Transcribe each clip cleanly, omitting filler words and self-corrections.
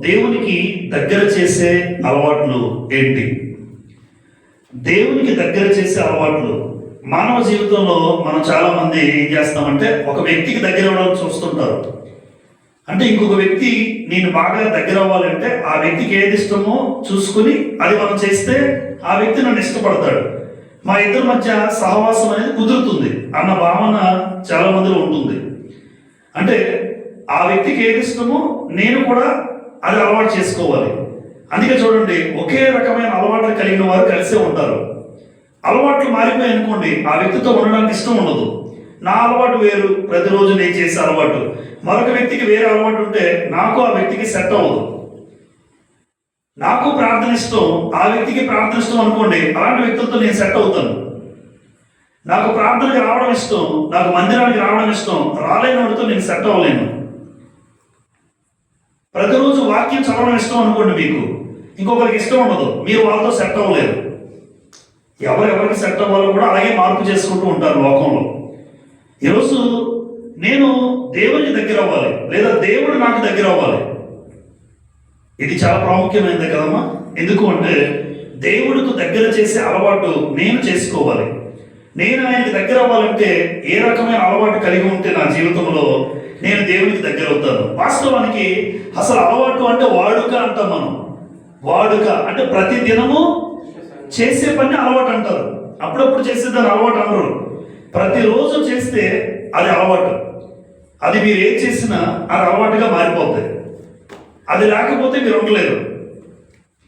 దేవునికి దగ్గర చేసే అలవాట్లు ఏంటి? దేవునికి దగ్గర చేసే అలవాట్లు మానవ జీవితంలో మనం చాలా మంది ఏం చేస్తామంటే ఒక వ్యక్తికి దగ్గర అవ్వడం చూస్తుంటారు. అంటే ఇంకొక వ్యక్తి నేను బాగా దగ్గర అవ్వాలంటే ఆ వ్యక్తికి ఏది ఇష్టమో చూసుకుని అది మనం చేస్తే ఆ వ్యక్తి నన్ను ఇష్టపడతాడు, మా ఇద్దరి మధ్య సహవాసం అనేది కుదురుతుంది అన్న భావన చాలా మందిలో ఉంటుంది. అంటే ఆ వ్యక్తికి ఏది ఇష్టమో నేను కూడా అది అలవాటు చేసుకోవాలి. అందుకే చూడండి, ఒకే రకమైన అలవాట్లు కలిగిన వారు కలిసే ఉంటారు. అలవాట్లు మారిపోయి అనుకోండి, ఆ వ్యక్తితో ఉండడానికి ఇష్టం ఉండదు. నా అలవాటు వేరు, ప్రతిరోజు నేను చేసే అలవాటు, మరొక వ్యక్తికి వేరే అలవాటు ఉంటే నాకు ఆ వ్యక్తికి సెట్ అవ్వదు. నాకు ప్రార్థన ఇష్టం, ఆ వ్యక్తికి ప్రార్థన ఇష్టం అనుకోండి, అలాంటి వ్యక్తులతో నేను సెట్ అవుతాను. నాకు ప్రార్థనకి రావడం ఇష్టం, నాకు మందిరానికి రావడం ఇష్టం, రాలేని వాడితో నేను సెట్ అవ్వలేను. ప్రతిరోజు వాక్యం చదవడం ఇష్టం అనుకోండి, మీకు ఇంకొకరికి ఇష్టం ఉండదు, మీరు వాళ్ళతో సెట్ అవ్వలేరు. ఎవరెవరికి సెట్ అవ్వాలో కూడా అలాగే మార్పు చేసుకుంటూ ఉంటారు లోకంలో. ఈరోజు నేను దేవునికి దగ్గర అవ్వాలి, లేదా దేవుడు నాకు దగ్గర అవ్వాలి. ఇది చాలా ప్రాముఖ్యమైనది కదమ్మా. ఎందుకు అంటే దేవుడికి దగ్గర చేసే అలవాటు నేను చేసుకోవాలి. నేను ఆయనకి దగ్గర అవ్వాలంటే ఏ రకమైన అలవాటు కలిగి ఉంటే నా జీవితంలో నేను దేవునికి దగ్గర అవుతాను. వాస్తవానికి అసలు అలవాటు అంటే వాడుక అంటాం మనం. వాడుక అంటే ప్రతి దినము చేసే పని అలవాటు అంటారు. అప్పుడప్పుడు చేసేదాన్ని అలవాటు అనరు. ప్రతిరోజు చేస్తే అది అలవాటు. అది మీరు ఏం చేసినా అది అలవాటుగా మారిపోతుంది. అది లేకపోతే మీరు ఉండలేరు.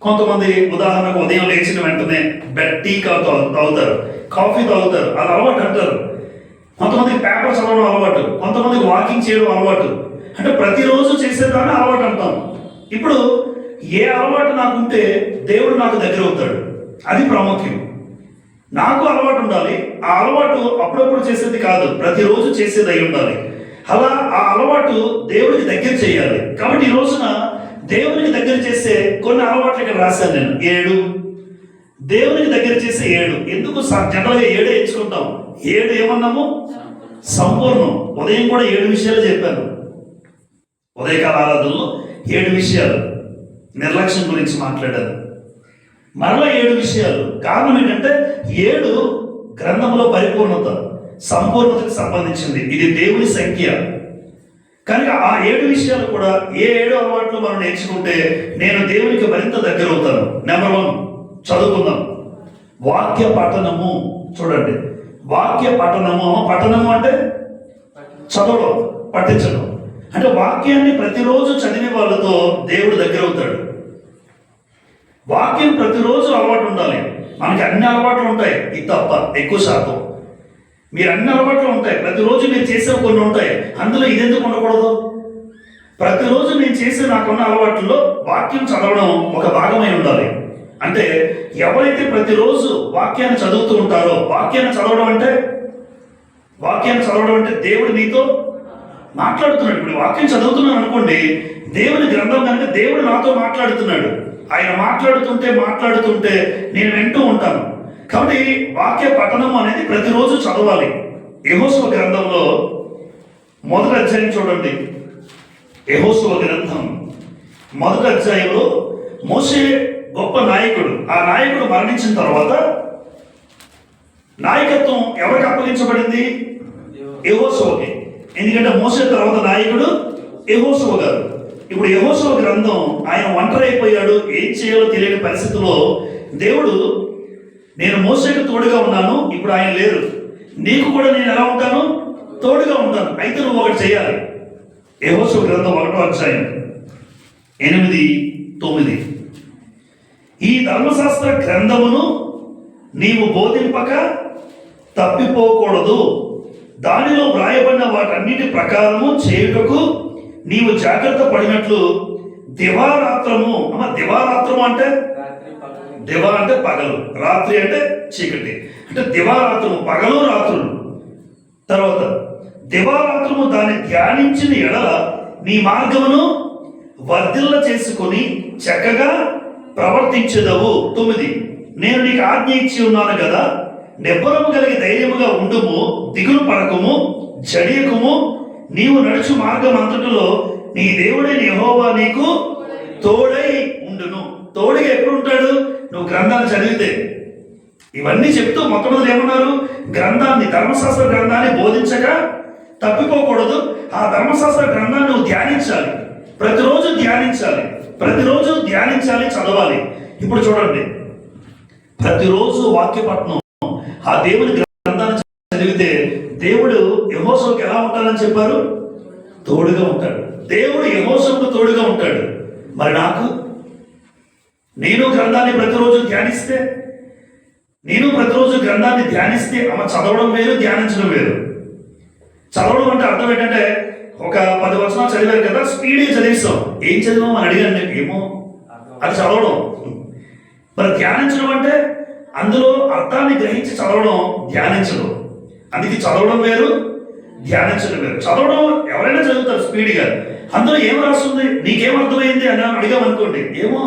కొంతమంది ఉదాహరణకు ఉదయం లేచిన వెంటనే టీ తాగుతారు, కాఫీ తాగుతారు, అది అలవాటు అంటారు. కొంతమందికి పేపర్ చదవడం అలవాటు, కొంతమందికి వాకింగ్ చేయడం అలవాటు. అంటే ప్రతిరోజు చేసేదాన్ని అలవాటు అంటాం. ఇప్పుడు ఏ అలవాటు నాకుంటే దేవుడు నాకు దగ్గర అవుతాడు, అది ప్రాముఖ్యం. నాకు అలవాటు ఉండాలి. ఆ అలవాటు అప్పుడప్పుడు చేసేది కాదు, ప్రతిరోజు చేసేది అయి ఉండాలి. అలా ఆ అలవాటు దేవుడికి దగ్గర చేయాలి. కాబట్టి ఈ రోజున దేవునికి దగ్గర చేసే కొన్ని అలవాట్లు ఇక్కడ రాశాను నేను. 7 దేవునికి దగ్గర చేసే 7. ఎందుకు జనరల్గా 7 ఎంచుకుంటాం? 7 ఏమన్నాము? సంపూర్ణం. ఉదయం కూడా 7 విషయాలు చెప్పాను. ఉదయకాల ఆరాధనలో 7 విషయాలు, నిర్లక్ష్యం గురించి మాట్లాడాను. మరలా 7 విషయాలు. కారణం ఏంటంటే 7 గ్రంథంలో పరిపూర్ణత, సంపూర్ణతకు సంబంధించింది. ఇది దేవుని సంఖ్య. కనుక ఆ 7 విషయాలు కూడా, ఏ 7 అలవాట్లు మనం నేర్చుకుంటే నేను దేవునికి మరింత దగ్గర అవుతాను. నెంబర్ 1 చదువుకుందాం. వాక్య పఠనము. చూడండి, వాక్య పఠనము. పఠనము అంటే చదవడం, పఠించడం. అంటే వాక్యాన్ని ప్రతిరోజు చదివే వాళ్ళతో దేవుడు దగ్గర అవుతాడు. వాక్యం ప్రతిరోజు అలవాటు ఉండాలి. మనకి అన్ని అలవాట్లు ఉంటాయి, ఇది తప్ప ఎక్కువ శాతం. మీరు అన్ని అలవాట్లు ఉంటాయి, ప్రతిరోజు మీరు చేసే కొన్ని ఉంటాయి, అందులో ఇదెందుకు ఉండకూడదు? ప్రతిరోజు నేను చేసే నాకున్న అలవాట్లలో వాక్యం చదవడం ఒక భాగమై ఉండాలి. అంటే ఎవరైతే ప్రతిరోజు వాక్యాన్ని చదువుతూ ఉంటారో, వాక్యాన్ని చదవడం అంటే దేవుడు నీతో మాట్లాడుతున్నాడు. ఇప్పుడు వాక్యం చదువుతున్నాను అనుకోండి, దేవుని గ్రంథం కనుక దేవుడు నాతో మాట్లాడుతున్నాడు. ఆయన మాట్లాడుతుంటే నేను వింటూ ఉంటాను. కాబట్టి వాక్య పఠనం అనేది ప్రతిరోజు చదవాలి. యెహోషువ గ్రంథంలో 1వ అధ్యాయం చూడండి. యెహోషువ గ్రంథం 1వ అధ్యాయంలో మోషే గొప్ప నాయకుడు. ఆ నాయకుడు మరణించిన తర్వాత నాయకత్వం ఎవరికి అప్పగించబడింది? యెహోషువకి. ఎందుకంటే మోషే తర్వాత నాయకుడు యెహోషువ గారు. ఇప్పుడు యెహోషువ గ్రంథం, ఆయన ఒంటరి అయిపోయాడు, ఏం చేయాలో తెలియని పరిస్థితిలో దేవుడు, నేను మోషేకు తోడుగా ఉన్నాను, ఇప్పుడు ఆయన లేరు, నీకు కూడా నేను ఎలా ఉంటాను? తోడుగా ఉంటాను. అయితే నువ్వు ఒకటి చేయాలి. యెహోషువ గ్రంథం 1వ అధ్యాయం 8, 9. ఈ ధర్మశాస్త్ర గ్రంథమును నీవు బోధింపక తప్పిపోకూడదు. దానిలో వ్రాయబడిన వాటన్నిటి ప్రకారము చేయుటకు నీవు జాగ్రత్త పడినట్లు దివారాత్రము. దివారాత్రము అంటే దివ అంటే పగలు, రాత్రి అంటే చీకటి. అంటే దివారాత్రము, పగలు రాత్రులు. తర్వాత దివారాత్రము దాన్ని ధ్యానించిన ఎడల నీ మార్గమును వర్ధిల్ల చేసుకొని చక్కగా ప్రవర్తించదవు. 9. నేను నీకు ఆజ్ఞ ఇచ్చి ఉన్నాను కదా, నిబ్బరము కలిగి ధైర్యముగా ఉండుము, దిగులు పడకము, జడియకుము. నీవు నడుచు మార్గం అంతటిలో నీ దేవుడైన యెహోవా నీకు తోడై ఉండును. తోడుగా ఎప్పుడు ఉంటాడు? నువ్వు గ్రంథాన్ని చదివితే. ఇవన్నీ చెప్తూ మొట్టమొదటి ఏమన్నారు? గ్రంథాన్ని, ధర్మశాస్త్ర గ్రంథాన్ని బోధించక తప్పిపోకూడదు. ఆ ధర్మశాస్త్ర గ్రంథాన్ని నువ్వు ధ్యానించాలి, ప్రతిరోజు ధ్యానించాలి, ప్రతిరోజు ధ్యానించాలి, చదవాలి. ఇప్పుడు చూడండి, ప్రతిరోజు వాక్యపట్నం ఆ దేవుని గ్రంథాన్ని చదివితే దేవుడు యెహోషువకు ఎలా ఉంటాడని చెప్పారు? తోడుగా ఉంటాడు. దేవుడు యెహోషువకు తోడుగా ఉంటాడు. మరి నేను గ్రంథాన్ని ప్రతిరోజు ధ్యానిస్తే, అమ్మ చదవడం వేరు, ధ్యానించడం వేరు. చదవడం అంటే అర్థం ఏంటంటే, ఒక 10 వచనాలు చదివారు కదా, స్పీడ్గా చదివిస్తాం. ఏం చదివాం అని అడిగాను, ఏమో అది చదవడం. మరి ధ్యానించడం అంటే అందులో అర్థాన్ని గ్రహించి చదవడం, ధ్యానించడం. అందుకే చదవడం వేరు, ధ్యానించడం వేరు. చదవడం ఎవరైనా చదువుతారు స్పీడ్గా. అందులో ఏం రాస్తుంది, నీకేం అర్థమైంది అని అడిగామనుకోండి, ఏమో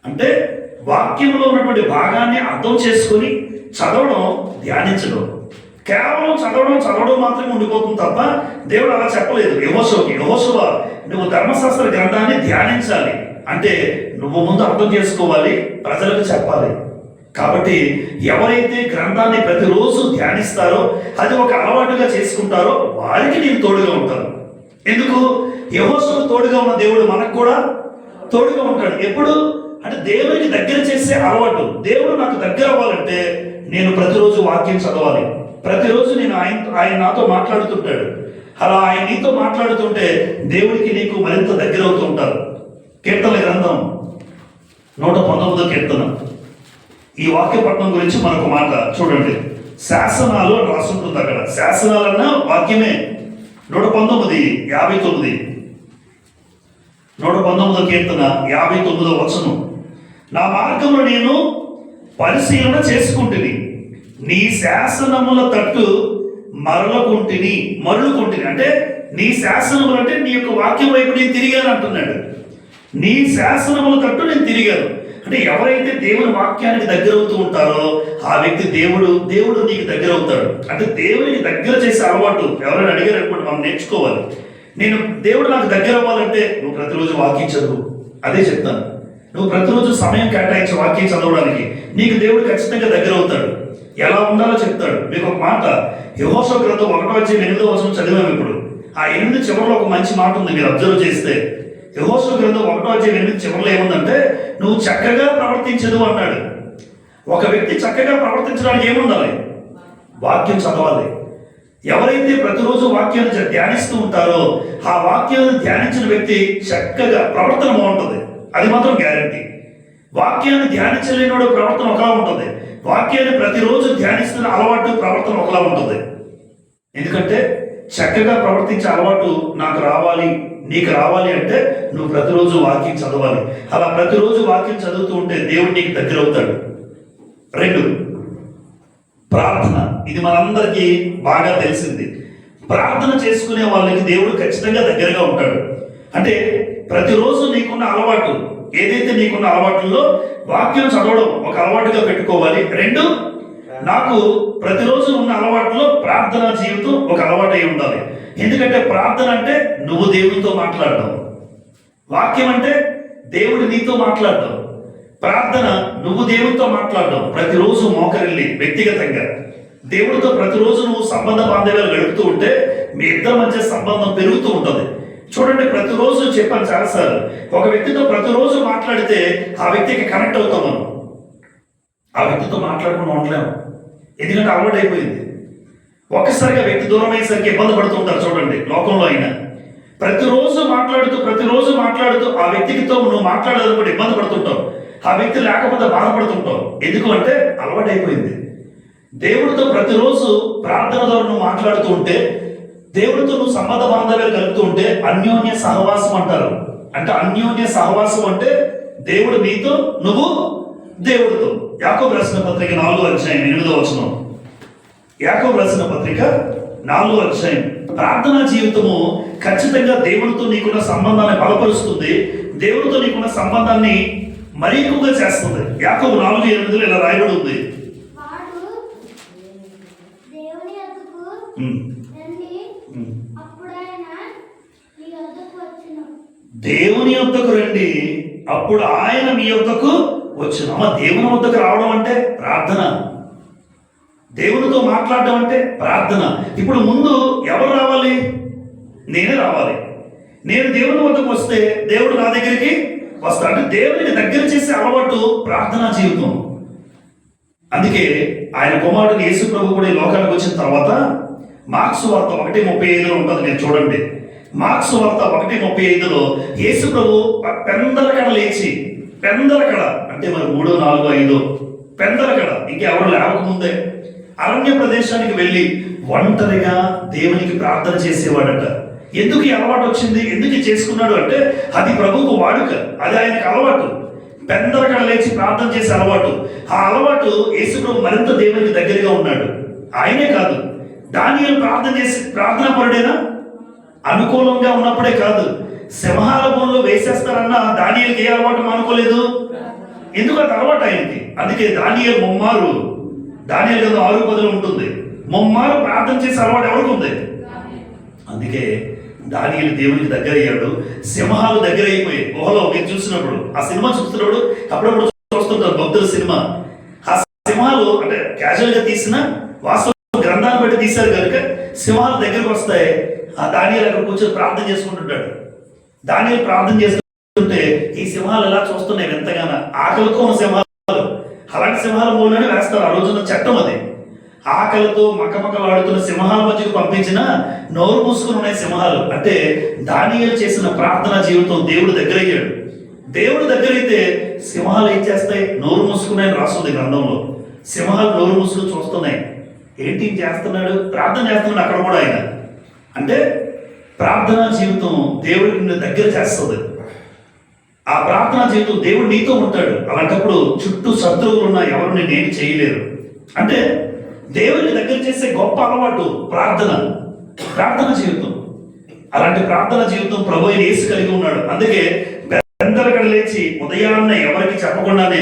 అంటే వాక్యంలో ఉన్నటువంటి భాగాన్ని అర్థం చేసుకొని చదవడం, ధ్యానించడం. కేవలం చదవడం మాత్రమే ఉండిపోతుంది తప్ప దేవుడు అలా చెప్పలేదు యెహోషువ నువ్వు ధర్మశాస్త్ర గ్రంథాన్ని ధ్యానించాలి అంటే నువ్వు ముందు అర్థం చేసుకోవాలి, ప్రజలకు చెప్పాలి. కాబట్టి ఎవరైతే గ్రంథాన్ని ప్రతిరోజు ధ్యానిస్తారో, అది ఒక అలవాటుగా చేసుకుంటారో, వారికి నేను తోడుగా ఉంటాను. ఎందుకు? యెహోషువకు తోడుగా ఉన్న దేవుడు మనకు కూడా తోడుగా ఉంటాడు. ఎప్పుడు అంటే దేవుడికి దగ్గర చేసే అలవాటు. దేవుడు నాకు దగ్గర అవ్వాలంటే నేను ప్రతిరోజు వాక్యం చదవాలి. ప్రతిరోజు నేను ఆయన నాతో మాట్లాడుతుంటాడు. అలా ఆయన నీతో మాట్లాడుతుంటే దేవుడికి నీకు మరింత దగ్గర అవుతూ ఉంటారు. కీర్తనల గ్రంథం 119వ కీర్తన, ఈ వాక్యపట్నం గురించి మనకు మాట చూడండి. శాసనాలు అని రాస్తుంటుంది అక్కడ. శాసనాలన్న వాక్యమే. 119:59, 119వ కీర్తన 59వ వచనం. నా మార్గమును నేను పరిశీలన చేసుకుంటుని, నీ శాసనముల తట్టు మరలుకుంటుని అంటే నీ శాసనములు అంటే నీ యొక్క వాక్యం వైపు నేను తిరిగాను అంటున్నాడు. నీ శాసనముల తట్టు నేను తిరిగాను అంటే ఎవరైతే దేవుని వాక్యానికి దగ్గర అవుతూ ఉంటారో ఆ వ్యక్తి దేవుడు నీకు దగ్గర అవుతాడు. అంటే దేవునికి దగ్గర చేసే అలవాటు ఎవరైనా అడిగారు అనుకోండి, మనం నేర్చుకోవాలి. దేవుడు నాకు దగ్గర అవ్వాలంటే నువ్వు ప్రతిరోజు వాక్యం చదువు. అదే చెప్తాను, నువ్వు ప్రతిరోజు సమయం కేటాయించి వాక్యం చదవడానికి నీకు దేవుడు ఖచ్చితంగా దగ్గర అవుతాడు. ఎలా ఉండాలో చెప్తాడు. మీకు ఒక మాట, యెహోషువ గ్రంథం 1:8 వచనం చదివాము. ఇప్పుడు ఆ 8 చివరిలో ఒక మంచి మాట ఉంది, మీరు అబ్జర్వ్ చేస్తే. యెహోషువ గ్రంథం 1:8 చివరిలో ఏముందంటే, నువ్వు చక్కగా ప్రవర్తించదు అన్నాడు. ఒక వ్యక్తి చక్కగా ప్రవర్తించడానికి ఏముండాలి? వాక్యం చదవాలి. ఎవరైతే ప్రతిరోజు వాక్యాన్ని ధ్యానిస్తూ ఉంటారో ఆ వాక్యాన్ని ధ్యానించిన వ్యక్తి చక్కగా ప్రవర్తన బాగుంటుంది. అది మాత్రం గ్యారంటీ. వాక్యాన్ని ధ్యానించలేనివాడు ప్రవర్తన ఒకలా ఉంటుంది. వాక్యాన్ని ప్రతిరోజు ధ్యానిస్తున్న అలవాటు, ప్రవర్తన ఒకలా ఉంటుంది. ఎందుకంటే చక్కగా ప్రవర్తించే అలవాటు నీకు రావాలి అంటే నువ్వు ప్రతిరోజు వాక్యం చదవాలి. అలా ప్రతిరోజు వాక్యం చదువుతూ ఉంటే దేవుడు నీకు దగ్గర అవుతాడు. 2, ప్రార్థన. ఇది మనందరికీ బాగా తెలిసింది. ప్రార్థన చేసుకునే వాళ్ళకి దేవుడు ఖచ్చితంగా దగ్గరగా ఉంటాడు. అంటే ప్రతిరోజు నీకున్న అలవాటు, ఏదైతే నీకున్న అలవాట్లలో వాక్యం చదవడం ఒక అలవాటుగా పెట్టుకోవాలి. 2, నాకు ప్రతిరోజు ఉన్న అలవాటులో ప్రార్థన జీవితం ఒక అలవాటు అయి ఉండాలి. ఎందుకంటే ప్రార్థన అంటే నువ్వు దేవునితో మాట్లాడడం, వాక్యం అంటే దేవుడు నీతో మాట్లాడడం. ప్రార్థన నువ్వు దేవుడితో మాట్లాడడం, ప్రతిరోజు మోకరిల్లి వ్యక్తిగతంగా దేవుడితో ప్రతిరోజు నువ్వు సంబంధ బాంధవ్యాలు గడుపుతూ ఉంటే మీ ఇద్దరి మధ్య సంబంధం పెరుగుతూ ఉంటుంది. చూడండి, ప్రతిరోజు చెప్పాను చాలాసార్లు, ఒక వ్యక్తితో ప్రతిరోజు మాట్లాడితే ఆ వ్యక్తికి కనెక్ట్ అవుతాం మనం. ఆ వ్యక్తితో మాట్లాడుకుని ఉండలేము, ఎందుకంటే అలవాటు అయిపోయింది. ఒక్కసారిగా వ్యక్తి దూరం అయ్యేసరికి ఇబ్బంది పడుతూ ఉంటారు. చూడండి, లోకంలో అయినా ప్రతిరోజు మాట్లాడుతూ ఆ వ్యక్తితో నువ్వు మాట్లాడాలనుకుంటే ఇబ్బంది పడుతుంటావు. ఆ వ్యక్తి లేకపోతే బాధపడుతుంటావు. ఎందుకు అంటే అలవాటు అయిపోయింది. దేవుడితో ప్రతిరోజు ప్రార్థన ద్వారా నువ్వు మాట్లాడుతూ ఉంటే, దేవుడితో నువ్వు సంబంధ బాంధవ్యాలు కలుపుతూ ఉంటే అన్యోన్య సహవాసం అంటారు. అంటే అన్యోన్య సహవాసం అంటే దేవుడు నీతో, నువ్వు దేవుడితో. యాకోబు రాసిన పత్రిక 4:8 వచనం. యాకోబు రాసిన పత్రిక 4 ప్రార్థనా జీవితము ఖచ్చితంగా దేవుడితో నీకున్న సంబంధాన్ని బలపరుస్తుంది. దేవుడితో నీకున్న సంబంధాన్ని మరీ ఎక్కువగా చేస్తుంది. యాకోబు 4:8 ఇలా రాయబడి ఉంది, దేవుని యొద్దకు రండి, అప్పుడు ఆయన మీ యొద్దకు వచ్చును. అమ్మ, దేవుని వద్దకు రావడం అంటే ప్రార్థన, దేవునితో మాట్లాడడం అంటే ప్రార్థన. ఇప్పుడు ముందు ఎవరు రావాలి? నేనే రావాలి. నేను దేవుని వద్దకు వస్తే దేవుడు నా దగ్గరికి వస్తాడు. అంటే దేవునికి దగ్గర చేసే అలవాటు ప్రార్థనా జీవితం. అందుకే ఆయన కుమారుడు యేసు ప్రభు కూడా ఈ లోకానికి వచ్చిన తర్వాత మార్క్స్ వార్త 1:35 ఉంటుంది, మీరు చూడండి. మార్క్స్ వార్త 1:35 యేసు ప్రభు పెందలకడ లేచి, పెందలకడ అంటే మరి 3, 4, 5 పెందలకడ, ఇంకెవరు లేవకముందే అరణ్య ప్రదేశానికి వెళ్ళి ఒంటరిగా దేవునికి ప్రార్థన చేసేవాడట. ఎందుకు ఈ అలవాటు వచ్చింది, ఎందుకు చేసుకున్నాడు అంటే అది ప్రభువుకు వాడుక, అది ఆయనకు అలవాటు. పెందలకడ లేచి ప్రార్థన చేసే అలవాటు. ఆ అలవాటు యేసు ప్రభు మరింత దేవునికి దగ్గరగా ఉన్నాడు. ఆయనే కాదు, దానియేలు ప్రార్థన చేసి ప్రార్థనా పరుడేనా? అనుకూలంగా ఉన్నప్పుడే కాదు, సింహాల బోన్లో వేసేస్తారన్న దానియేలుకి ఏ అలవాటు మానుకోలేదు. ఎందుకు అది అలవాటు ఆయనకి. అందుకే దానియేలు ముమ్మారు, దానియేలు కదా 6:10 ఉంటుంది, ముమ్మారు ప్రార్థన చేసే అలవాటు ఎవరికి ఉంది. అందుకే దానియేలు దేవునికి దగ్గర అయ్యాడు. సింహాలు దగ్గర అయిపోయి గుహలో, మీరు చూసినప్పుడు ఆ సినిమా చూస్తున్నప్పుడు అప్పుడప్పుడు చూస్తుంటారు భక్తుల సినిమా. ఆ సింహాలు అంటే క్యాజువల్ గా తీసిన, వాస్తవ గ్రంథాన్ని బట్టి తీశారు కనుక సింహాలు దగ్గరకు వస్తాయి. ఆ దానియేలు అక్కడ కూర్చొని ప్రార్థన చేసుకుంటుంటాడు. దానియేలు ప్రార్థన చేస్తుంటే ఈ సింహాలు ఎలా చూస్తున్నాయి ఎంతగానో, ఆకలితో ఉన్న సింహాలు. అలాంటి సింహాల మూలనే వేస్తారు, ఆ రోజున చట్టం అది. ఆకలితో మకమకలాడుతున్న సింహాల మధ్యకు పంపించిన నోరు మూసుకుని ఉన్నాయి సింహాలు. అంటే దానియేలు చేసిన ప్రార్థనా జీవితం దేవుడు దగ్గర అయ్యాడు. దేవుడు దగ్గర అయితే సింహాలు ఏం చేస్తాయి? నోరు మూసుకున్నాయని రాస్తుంది గ్రంథంలో. సింహాలు నోరు మూసుకుని చూస్తున్నాయి. ఏంటి చేస్తున్నాడు? ప్రార్థన చేస్తున్నాడు అక్కడ కూడా ఆయన. అంటే ప్రార్థనా జీవితం దేవుడికి నిన్ను దగ్గర చేస్తుంది. ఆ ప్రార్థనా జీవితం దేవుడు నీతో ఉంటాడు. అలాంటప్పుడు చుట్టూ శత్రువులు ఉన్నా ఎవరు నేనేమి చేయలేరు. అంటే దేవుడిని దగ్గర చేసే గొప్ప అలవాటు ప్రార్థన, ప్రార్థన జీవితం. అలాంటి ప్రార్థన జీవితం ప్రభు అయిన యేసు కలిగి ఉన్నాడు. అందుకే పెందలకడ లేచి ఉదయాన్నే ఎవరికి చెప్పకుండానే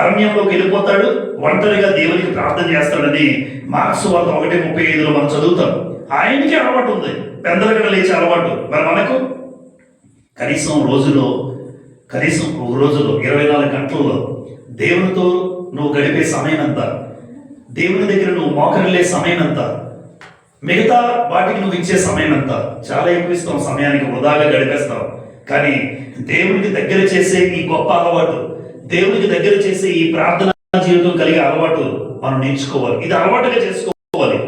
అరణ్యంలోకి వెళ్ళిపోతాడు, ఒంటరిగా దేవునికి ప్రార్థన చేస్తాడని మార్క్స్ వార్త 1:35 మనం చదువుతాం. ఆయనకి అలవాటు ఉంది, పెందలకడ లేచే అలవాటు. మరి మనకు కనీసం ఒక రోజులో 24 గంటల్లో దేవునితో నువ్వు గడిపే సమయం ఎంత, దేవుని దగ్గర నువ్వు మోకరిల్లే సమయం ఎంత, మిగతా వాటికి నువ్వు ఇచ్చే సమయం ఎంత? చాలా ఎక్కువ ఇస్తాం, సమయానికి వృధాగా గడిపేస్తావు. కానీ దేవునికి దగ్గర చేసే ఈ గొప్ప అలవాటు, దేవునికి దగ్గర చేసే ఈ ప్రార్థన జీవితం కలిగే అలవాటు మనం నేర్చుకోవాలి. ఇది అలవాటుగా చేసుకోవాలి.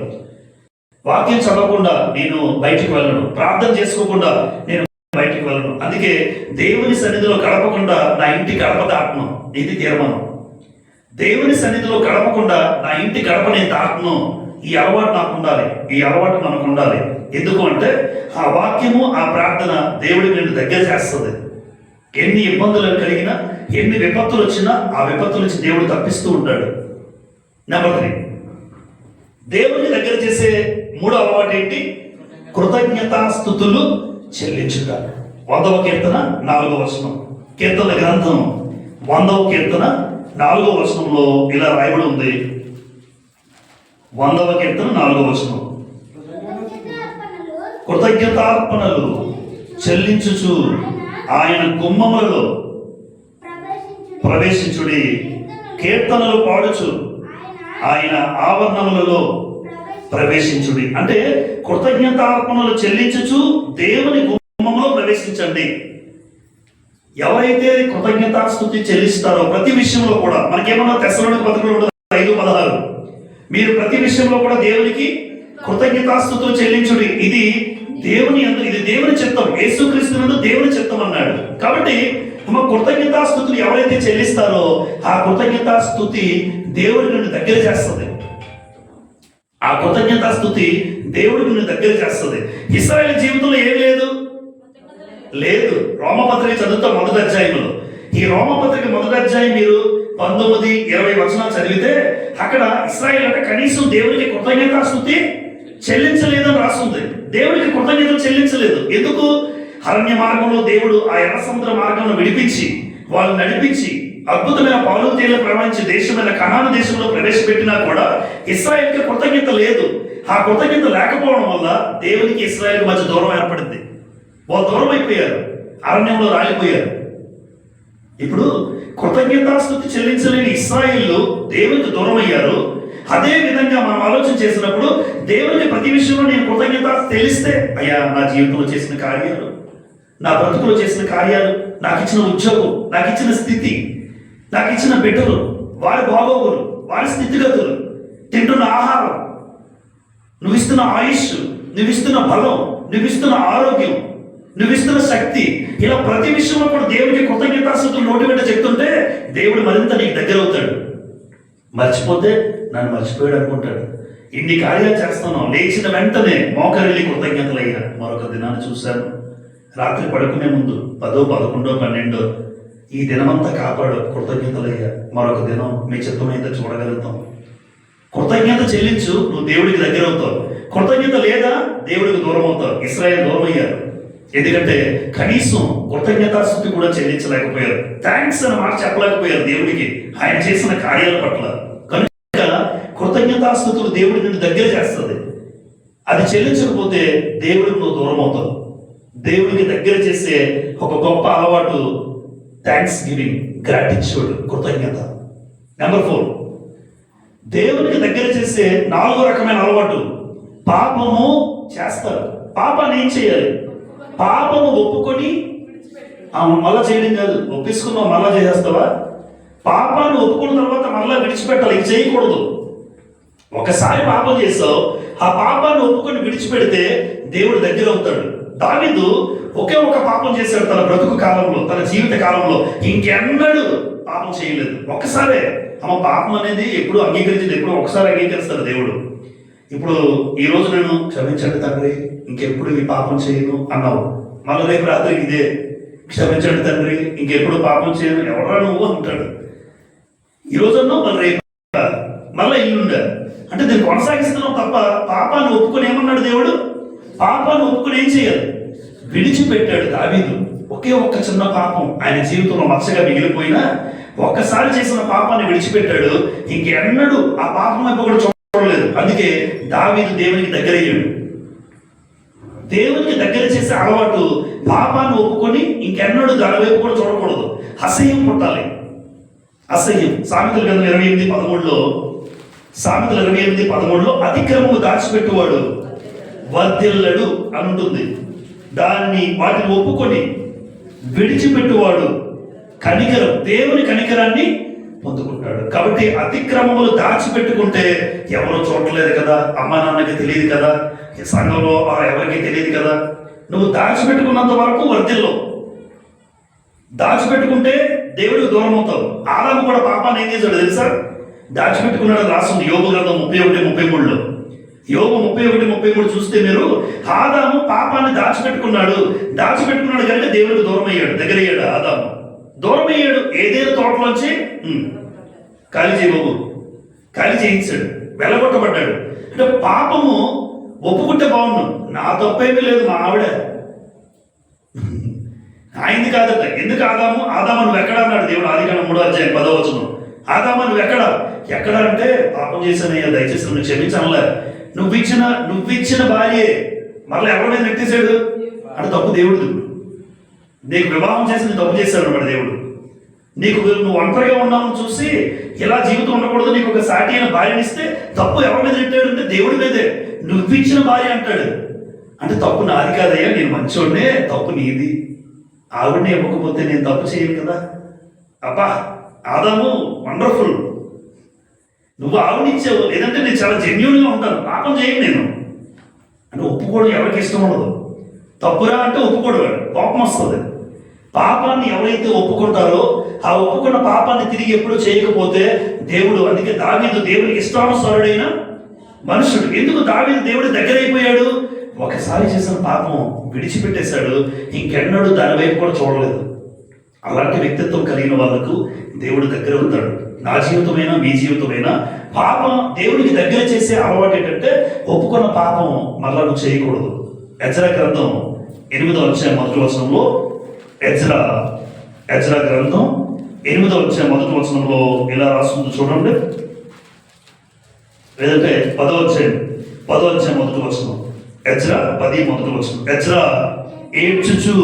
వాక్యం చదవకుండా నేను బయటికి వెళ్ళను, ప్రార్థన చేసుకోకుండా నేను బయటికి వెళ్ళను. అందుకే దేవుని సన్నిధిలో గడపకుండా నా ఇంటి గడప దాటను, ఇది తీర్మానం. దేవుని సన్నిధిలో గడపకుండా నా ఇంటి గడప నేను దాటను. ఈ అలవాటు నాకు ఉండాలి, ఈ అలవాటు మనకు ఉండాలి. ఎందుకు అంటే ఆ వాక్యము, ఆ ప్రార్థన దేవుడికి నిన్ను దగ్గర చేస్తుంది. ఎన్ని ఇబ్బందులు కలిగినా, ఎన్ని విపత్తులు వచ్చినా ఆ విపత్తుల నుంచి దేవుడు తప్పిస్తూ ఉంటాడు. నెంబర్ 3, దేవుడిని దగ్గర చేసే 3వ అలవాటు ఏంటి? కృతజ్ఞతాస్తుతులు చెల్లించుట. 100వ కీర్తన 4వ వచనం, కీర్తన గ్రంథం 100వ కీర్తన 4వ వచనంలో ఇలా రాయబడి ఉంది. 100వ కీర్తన 4వ వచనం, కృతజ్ఞతార్పణలు చెల్లించుచు ఆయన గుమ్మములలో ప్రవేశించుడి, కీర్తనలు పాడుచు ఆయన ఆవరణములలో ప్రవేశించుడి. అంటే కృతజ్ఞతార్పణలు చెల్లించుచు దేవుని గుమ్మములో ప్రవేశించండి. ఎవరైతే కృతజ్ఞతాస్తుతి చెల్లిస్తారో ప్రతి విషయంలో కూడా, మనకేమన్నా తెస్సలోనికీ పత్రికలో 5:16, మీరు ప్రతి విషయంలో కూడా దేవునికి కృతజ్ఞతాస్తుతులు చెల్లించుడి, ఇది దేవుని ఇది దేవుని చిత్తం, యేసుక్రీస్తునందు దేవుని చిత్తం అన్నాడు. కాబట్టి కృతజ్ఞతాస్తుతులు ఎవరైతే చెల్లిస్తారో ఆ కృతజ్ఞతాస్తుతి దేవుడికి నిన్ను దగ్గర చేస్తుంది. ఆ కృతజ్ఞతాస్తుతి దేవుడికి నిన్ను దగ్గర చేస్తుంది. ఇశ్రాయేలు జీవితంలో ఏమి లేదు. రోమపత్రిక చదువుతాం 1వ అధ్యాయంలో. ఈ రోమపత్రిక 1వ అధ్యాయం మీరు 19, 20 వచనాలు చదివితే అక్కడ ఇశ్రాయేలు అంటే కనీసం దేవునికి కృతజ్ఞతాస్తుతి చెల్లించలేదని రాస్తుంది. దేవుడికి కృతజ్ఞతలు చెల్లించలేదు. ఎందుకు? అరణ్య మార్గంలో దేవుడు ఆ ఎర్ర సముద్ర మార్గంలో విడిపించి వాళ్ళు నడిపించి అద్భుతమైన పాలు తేనెలు ప్రవహించి దేశమైన కనాను దేశంలో ప్రవేశపెట్టినా కూడా ఇశ్రాయేలుకి కృతజ్ఞత లేదు. ఆ కృతజ్ఞత లేకపోవడం వల్ల దేవునికి ఇశ్రాయేలు మధ్య దూరం ఏర్పడింది. వాళ్ళు దూరం అయిపోయారు. అరణ్యంలో రాలిపోయారు. ఇప్పుడు కృతజ్ఞతాస్తుతి చెల్లించలేని ఇశ్రాయేలు దేవునికి దూరం అయ్యారు. అదే విధంగా మనం ఆలోచన చేసినప్పుడు దేవునికి ప్రతి విషయంలో నేను కృతజ్ఞత తెలిస్తే, అయ్యా నా జీవితంలో చేసిన కార్యాలు, నా బ్రతుకులో చేసిన కార్యాలు, నాకు ఇచ్చిన ఉద్యోగం, నాకు ఇచ్చిన స్థితి, నాకు ఇచ్చిన బిడ్డలు, వారి బాగోగులు, వారి స్థితిగతులు, తింటున్న ఆహారం, నువ్వు ఇస్తున్న ఆయుష్, నువ్వు ఇస్తున్న బలం, నువ్వు ఇస్తున్న ఆరోగ్యం, నువ్వు ఇస్తున్న శక్తి, ఇలా ప్రతి విషయంలో కూడా దేవుడికి కృతజ్ఞతాస్తుతులు నోటి వెంట చెప్తుంటే దేవుడు మరింత నీకు దగ్గర అవుతాడు. మర్చిపోతే నన్ను మర్చిపోయాడు అనుకుంటాడు. ఇన్ని కార్యాలు చేస్తున్నావు, లేచిన వెంటనే మోకరిల్లి కృతజ్ఞతలు అయ్యా. మరొక దినాన్ని చూశాను, రాత్రి పడుకునే ముందు 10, 11, 12 ఈ దినమంతా కాపాడు, కృతజ్ఞతలయ్యా. మరొక దినం మీ చిత్తమైతే చూడగలుగుతాం. కృతజ్ఞత చెల్లించు, నువ్వు దేవుడికి దగ్గర అవుతావు. కృతజ్ఞత లేదా దేవుడికి దూరం అవుతావు. ఇశ్రాయేలు దూరం అయ్యారు, ఎందుకంటే కనీసం కృతజ్ఞతాస్తుతి కూడా చెల్లించలేకపోయారు. థ్యాంక్స్ అని మాట చెప్పలేకపోయారు దేవుడికి ఆయన చేసిన కార్యాల పట్ల. కనుక కృతజ్ఞతాస్తుతులు దేవుడి నుండి దగ్గర చేస్తుంది. అది చెల్లించకపోతే దేవుడికి నువ్వు దూరం అవుతావు. దేవుడికి దగ్గర చేసే ఒక గొప్ప అలవాటు థ్యాంక్స్ గివింగ్, గ్రాటిట్యూడ్, కృతజ్ఞత. నెంబర్ 4, దేవునికి దగ్గర చేసే 4వ రకమైన అలవాటు పాపము చేస్తారు. పాపాన్ని ఏం చేయాలి? పాపము ఒప్పుకొని మళ్ళా చేయడం కాదు. ఒప్పించుకున్నావు మళ్ళా చేసేస్తావా? పాపాన్ని ఒప్పుకున్న తర్వాత మళ్ళా విడిచిపెట్టాలి. ఇది చేయకూడదు. ఒకసారి పాపం చేస్తావు, ఆ పాపాన్ని ఒప్పుకొని విడిచిపెడితే దేవుడు దగ్గర అవుతాడు. దావీదు ఒకే ఒక పాపం చేశాడు తన బ్రతుకు కాలంలో, తన జీవిత కాలంలో. ఇంకెన్నడూ పాపం చేయలేదు. ఒక్కసారే. పాపం అనేది ఎప్పుడు అంగీకరించింది, ఎప్పుడు ఒకసారి అంగీకరిస్తాడు దేవుడు. ఇప్పుడు ఈ రోజు నేను క్షమించండి తండ్రి, ఇంకెప్పుడు ఈ పాపం చేయను అన్నావు. మళ్ళీ రేపు రాత్రికి ఇదే, క్షమించండి తండ్రి, ఇంకెప్పుడు పాపం చేయను, ఎవరా నువ్వు అంటాడు. ఈ రోజు అన్నావు, మళ్ళీ రేపు మళ్ళీ ఇల్లుండా అంటే దీన్ని కొనసాగిస్తున్నావు తప్ప పాపాన్ని ఒప్పుకొని ఏమన్నాడు దేవుడు? పాపాన్ని ఒప్పుకొని ఏం చేయాలి? విడిచిపెట్టాడు దావీదు. ఒకే ఒక్క చిన్న పాపం ఆయన జీవితంలో మచ్చగా మిగిలిపోయినా ఒక్కసారి చేసిన పాపాన్ని విడిచిపెట్టాడు. ఇంకెన్నడూ ఆ పాపం వైపు కూడా చూడలేదు. అందుకే దావీదు దేవునికి దగ్గరయ్యాడు. దేవునికి దగ్గర చేసే అలవాటు పాపాన్ని ఒప్పుకొని ఇంకెన్నడూ దాని వైపు కూడా చూడకూడదు. అసహ్యం పుట్టాలి, అసహ్యం. సామెతల గ్రంథం 28:13లో, సామెతలు 28:13లో అతిక్రమము దాచిపెట్టువాడు వర్ధిల్లడు అని ఉంటుంది. వాటిని ఒప్పుకొని విడిచిపెట్టువాడు కనికరం, దేవుని కనికరాన్ని పొందుకుంటాడు. కాబట్టి అతిక్రమములు దాచిపెట్టుకుంటే ఎవరో చూడలేదు కదా, అమ్మా నాన్నకి తెలియదు కదా, సంఘంలో ఎవరికి తెలియదు కదా. నువ్వు దాచిపెట్టుకున్నంత వరకు వర్ధిల్లో. దాచిపెట్టుకుంటే దేవుడికి దూరం అవుతావు. ఆదాము కూడా పాపాన్ని ఏం చేశాడు తెలుసా? దాచిపెట్టుకున్నాడు రాస్తుంది యోబు గ్రంథం 31:33లో. యోబు 31:33 చూస్తే మీరు, ఆదాము పాపాన్ని దాచిపెట్టుకున్నాడు కనుక దేవుడికి దూరం అయ్యాడు, దగ్గర అయ్యాడు. ఆదాము దూరం అయ్యాడు. ఏదేదో తోటలోంచి ఖాళీ చేయబాబు, ఖాళీ చేయించాడు, వెళ్ళగొట్టబడ్డాడు. అంటే పాపము ఒప్పుకుంటే బాగున్నాం. నా తప్పేమీ లేదు, మా ఆవిడ ఆయనది కాదట. ఎందుకు ఆదాము నువ్వు ఎక్కడ అన్నాడు దేవుడు ఆదికాండం 3:10. ఆదాము నువ్వు ఎక్కడ అంటే పాపం చేశానయ్యా, దయచేసి నువ్వు క్షమించనులే. నువ్విచ్చిన భార్యే మరలా ఎవరి మీద నెట్టేశాడు అంటే తప్పు దేవుడు. నీకు వివాహం చేసి తప్పు చేశాడు అన్నమాట దేవుడు. నువ్వు ఒంటరిగా ఉన్నామని చూసి ఇలా జీవితం ఉండకూడదు, నీకు ఒక సాటి అయిన భార్యనిస్తే తప్పు ఎవరి మీద నెట్టాడు అంటే దేవుడి మీదే. నువ్విచ్చిన భార్య అంటాడు అంటే తప్పు నాది కాదయ్యా, నేను మంచోడ్నే, తప్పు నీది. ఆవిడని ఇవ్వకపోతే నేను తప్పు చేయను కదా. అబ్బా ఆదాము వండర్ఫుల్, నువ్వు ఆవిడనిచ్చావు, లేదంటే నేను చాలా జెన్యూన్గా ఉంటాను, పాపం చేయను నేను అంటే ఒప్పుకోవడం ఎవరికి ఇష్టం ఉండదు. తప్పురా అంటే ఒప్పుకోడు, వాడు కోపం వస్తుంది. పాపాన్ని ఎవరైతే ఒప్పుకుంటారో ఆ ఒప్పుకున్న పాపాన్ని తిరిగి ఎప్పుడు చేయకపోతే దేవుడు, అందుకే దావీదు దేవునికి ఇష్టానుసారుడైన మనుషుడు. ఎందుకు దావీదు దేవుడి దగ్గర అయిపోయాడు? ఒకసారి చేసిన పాపం విడిచిపెట్టేశాడు, ఇంకెన్నడూ దాని వైపు కూడా చూడలేదు. అలాంటి వ్యక్తిత్వం కలిగిన వాళ్ళకు దేవుడు దగ్గర అవుతాడు. నా జీవితమైనా మీ జీవితమైనా పాపం దేవుడికి దగ్గర చేసే అలవాటు ఏంటంటే ఒప్పుకున్న పాపం మళ్ళా నువ్వు చేయకూడదు. ఎజ్రా గ్రంథం 8:1 ఎజ్రా గ్రంథం 8:1 ఇలా రాస్తుంది చూడండి. లేదంటే 10:1 ఎజ్రా 10:1 ఎజ్రా ఏడ్చుచు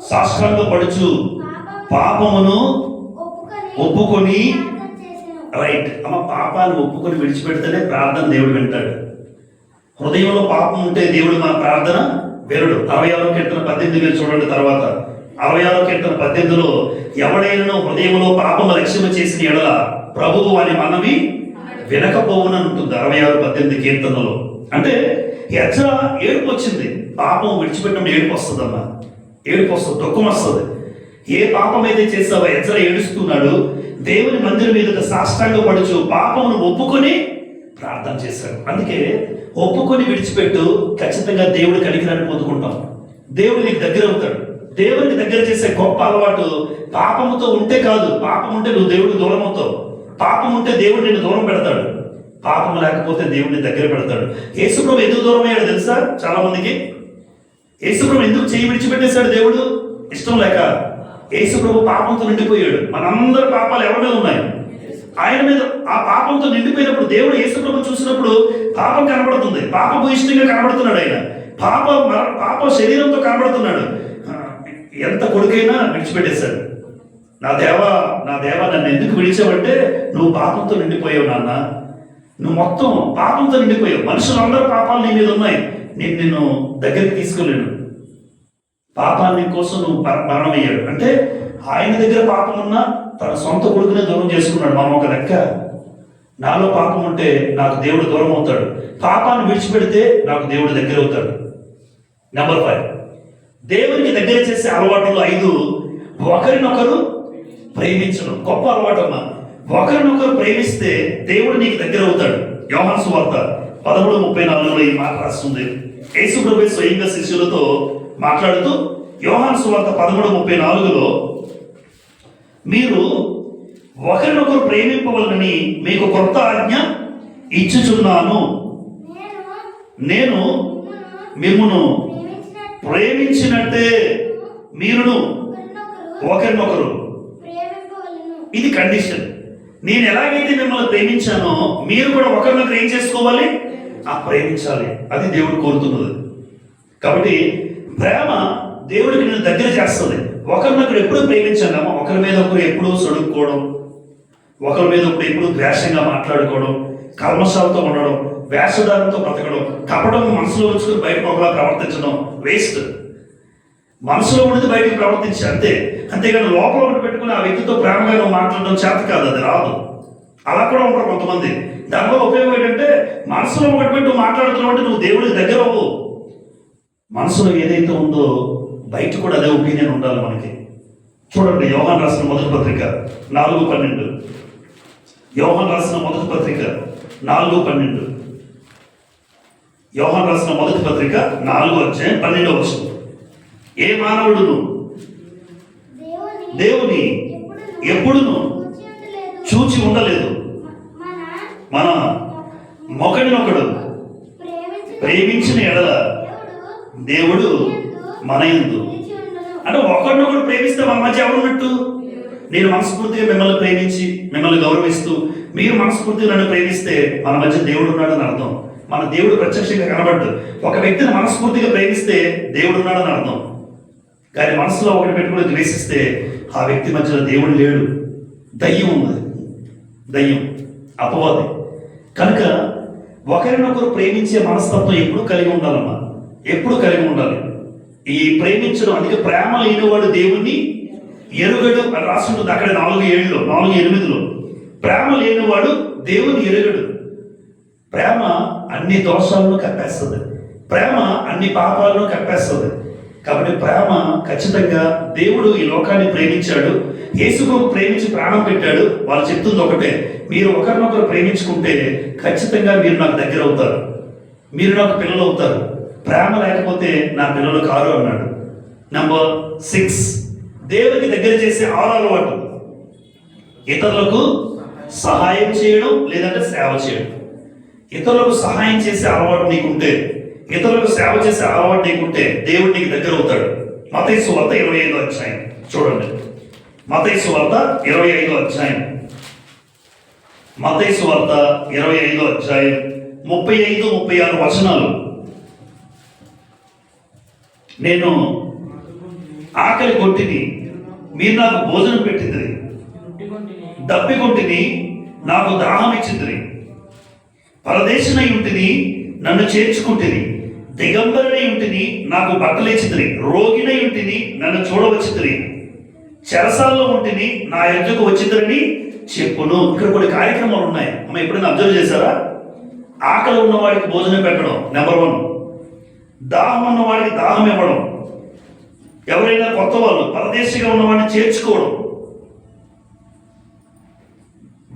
సాష్టాంగపడుచు పాపమును ఒప్పుకొని రైట్ అమ్మ, పాపాన్ని ఒప్పుకొని విడిచిపెడితేనే ప్రార్థన దేవుడు వింటాడు. హృదయంలో పాపం ఉంటే దేవుడు మన ప్రార్థన వినడు. 66 కీర్తన 18 మీరు చూడండి. తర్వాత 66 కీర్తన 18లో ఎవడైనా హృదయంలో పాపము లక్ష్యము చేసిన ఎడల ప్రభువు వాని మనవి వినకపోవునని ఉంటుంది 66:18 కీర్తనలో. అంటే ఎజ్రా ఏడుపు వచ్చింది. పాపం విడిచిపెట్టినప్పుడు ఏడుపు వస్తుందమ్మా, ఏడుపు వస్తుంది, దుఃఖం వస్తుంది. ఏ పాపం అయితే చేసావో ఎజ్రా ఏడుస్తున్నాడు. దేవుని మందిరం మీద సాష్టాంగపడుచు పాపమును ఒప్పుకొని ప్రార్థన చేశాడు. అందుకే ఒప్పుకొని విడిచిపెట్టు, ఖచ్చితంగా దేవుడి కనికరాన్ని పొందుకుంటాం. దేవుడు నీకు దగ్గర అవుతాడు. దేవుడికి దగ్గర చేసే గొప్ప అలవాటు పాపముతో ఉంటే కాదు. పాపం ఉంటే నువ్వు దేవుడికి దూరం అవుతావు. పాపం ఉంటే దేవుడు నిన్ను దూరం పెడతాడు. పాపం లేకపోతే దేవుడిని దగ్గర పెడతాడు. యేసుప్రభు ఎందుకు దూరం అయ్యాడు తెలుసా? చాలా మందికి యేసుప్రభు ఎందుకు చేయి విడిచిపెట్టేశాడు? దేవుడు ఇష్టం లేక. యేసుప్రభు పాపంతో నిండిపోయాడు. మనందరి పాపాలు ఎవరి మీద ఉన్నాయి? ఆయన మీద. ఆ పాపంతో నిండిపోయినప్పుడు దేవుడు యేసుప్రభు చూసినప్పుడు పాపం కనబడుతుంది. పాపపు ఇష్టంగా కనబడుతున్నాడు ఆయన. పాప శరీరంతో కనబడుతున్నాడు. ఎంత కొడుకైనా విడిచిపెట్టేశాడు. నా దేవా నన్ను ఎందుకు విడిచావంటే నువ్వు పాపంతో నిండిపోయావు నాన్న. నువ్వు మొత్తం పాపంతో నిండిపోయావు. మనుషులందరూ పాపాలు నీ మీద ఉన్నాయి. నేను నిన్ను దగ్గరికి తీసుకోలేను. పాపాన్ని కోసం నువ్వు మరణమయ్యాడు. అంటే ఆయన దగ్గర పాపం ఉన్నా తన సొంత కొడుకునే దూరం చేసుకున్నాడు. మనం ఒక లెక్క. నాలో పాపం ఉంటే నాకు దేవుడు దూరం అవుతాడు. పాపాన్ని విడిచిపెడితే నాకు దేవుడు దగ్గర అవుతాడు. నెంబర్ 5, దేవునికి దగ్గర చేసే అలవాట్లు 5, ఒకరినొకరు ప్రేమించడం. గొప్ప అలవాటు అమ్మా. ఒకరినొకరు ప్రేమిస్తే దేవుడు నీకు దగ్గర అవుతాడు. యోహాను సువార్త 13:34లో ఈ మాట రాస్తుంది. యేసు ప్రభువు స్వయంగా శిష్యులతో మాట్లాడుతూ యోహాను సువార్త 13:34లో మీరు ఒకరినొకరు ప్రేమింపవలనని మీకు కొత్త ఆజ్ఞ ఇచ్చుచున్నాను. నేను మిమ్మును ప్రేమించినట్టే మీరును ఒకరినొకరు. ఇది కండిషన్. నేను ఎలాగైతే మిమ్మల్ని ప్రేమించానో మీరు కూడా ఒకరినొకరు ఏం చేసుకోవాలి? ప్రేమించాలి. అది దేవుడు కోరుతున్నది. కాబట్టి ప్రేమ దేవుడికి నేను దగ్గర చేస్తుంది. ఒకరినొకరు ఎప్పుడు ప్రేమించాలి. ఒకరి మీద ఒకరు ఎప్పుడూ సొడుక్కోవడం, ఒకరి మీద ఒకరు ఎప్పుడు ద్వేషంగా మాట్లాడుకోవడం, కల్మషాలతో ఉండడం, వేషధారంతో బ్రతకడం, కపడం మనసులో ఉంచుకుని బయటకు ఒకలా ప్రవర్తించడం వేస్ట్. మనసులో ఉన్నది బయటకు ప్రవర్తించి అంతే. అంతేగాని లోపల ఒకటి పెట్టుకుని ఆ వ్యక్తితో ప్రేమగా నువ్వు మాట్లాడడం చేత కాదు, అది రాదు. అలా కూడా ఉంటారు కొంతమంది. దానివల్ల ఉపయోగం ఏంటంటే మనసులో ఒకటి పెట్టి నువ్వు మాట్లాడుతున్నావు అంటే నువ్వు దేవుడికి దగ్గర అవ్వు. మనసులో ఏదైతే ఉందో బయట కూడా అదే ఒపీనియన్ ఉండాలి మనకి. చూడండి, యోహాను రాసిన మొదటి పత్రిక 4:12. యోహాను రాసిన మొదటి పత్రిక 4:12. యోహాను రాసిన మొదటి పత్రిక 4:12. ఏ మానవుడును దేవుని ఎప్పుడును చూచి ఉండలేదు. మన మొకడినొకడు ప్రేమించిన ఎడల దేవుడు మన యందు. అంటే ఒకరినొకడు ప్రేమిస్తే మన మధ్య ఎవరున్నట్టు? నేను మనస్ఫూర్తిగా మిమ్మల్ని ప్రేమించి మిమ్మల్ని గౌరవిస్తూ మీరు మనస్ఫూర్తిగా నన్ను ప్రేమిస్తే మన మధ్య దేవుడు ఉన్నాడని అర్థం. మన దేవుడు ప్రత్యక్షంగా కనబడ్డు. ఒక వ్యక్తిని మనస్ఫూర్తిగా ప్రేమిస్తే దేవుడు ఉన్నాడని అర్థం. కానీ మనసులో ఒకటి పెట్టుకుని ద్వేషిస్తే ఆ వ్యక్తి మధ్యలో దేవుడు లేడు. దయ్యం ఉన్నది, దయ్యం, అపవాది. కనుక ఒకరినొకరు ప్రేమించే మనస్తత్వం ఎప్పుడు కలిగి ఉండాలమ్మా, ఎప్పుడు కలిగి ఉండాలి. ఈ ప్రేమించడం, అందుకే ప్రేమ లేనివాడు దేవుణ్ణి ఎరుగడు అని రాస్తుంటుంది అక్కడ 4:7లో 4:8లో. ప్రేమ లేనివాడు దేవుని ఎరుగడు. ప్రేమ అన్ని దోషాలను కప్పేస్తుంది. ప్రేమ అన్ని పాపాలను కప్పేస్తుంది. కాబట్టి ప్రేమ ఖచ్చితంగా దేవుడు ఈ లోకాన్ని ప్రేమించాడు. యేసుప్రభు ప్రేమించి ప్రాణం పెట్టాడు. వాళ్ళు చెప్తుంది ఒకటే, మీరు ఒకరినొకరు ప్రేమించుకుంటే ఖచ్చితంగా మీరు నాకు దగ్గర అవుతారు, మీరు నాకు పిల్లలు అవుతారు. ప్రేమ లేకపోతే నా పిల్లలు కారు అన్నాడు. నెంబర్ 6, దేవునికి దగ్గర చేసే 6 అలవాటు. ఇతరులకు సహాయం చేయడం, లేదంటే సేవ చేయడం. ఇతరులకు సహాయం చేసే అలవాటు నీకుంటే, ఇతరులకు సేవ చేసే అలవాటు నీకుంటే దేవుడు నీకు దగ్గర అవుతాడు. మత్తయి సువార్త 25వ అధ్యాయం చూడండి. మత్తయి సువార్త 25వ అధ్యాయం. మత్తయి సువార్త 25వ అధ్యాయం 35-36 వచనాలు. నేను ఆకలి కొట్టిని, మీరు నాకు భోజనం పెట్టింది. దప్పికొంటిని, నాకు దాహం ఇచ్చింది. పరదేశినై ఉంటిని, నన్ను చేర్చుకుంటుంది. దిగంబరునై ఉంటిని, నాకు బట్టలు ఇచ్చింది. రోగినై ఉంటిని, నన్ను చూడవచ్చింది. చెరసాల్లో ఉంటిని, నా యొద్దకు వచ్చిందని చెప్పును. ఇక్కడ కొన్ని కార్యక్రమాలు ఉన్నాయి. అమ్మ ఎప్పుడైనా అబ్జర్వ్ చేశారా? ఆకలి ఉన్నవాడికి భోజనం పెట్టడం నెంబర్ 1. దాహం ఉన్నవాడికి దాహం ఇవ్వడం. ఎవరైనా కొత్త వాళ్ళు పరదేశిగా ఉన్నవాడిని చేర్చుకోవడం.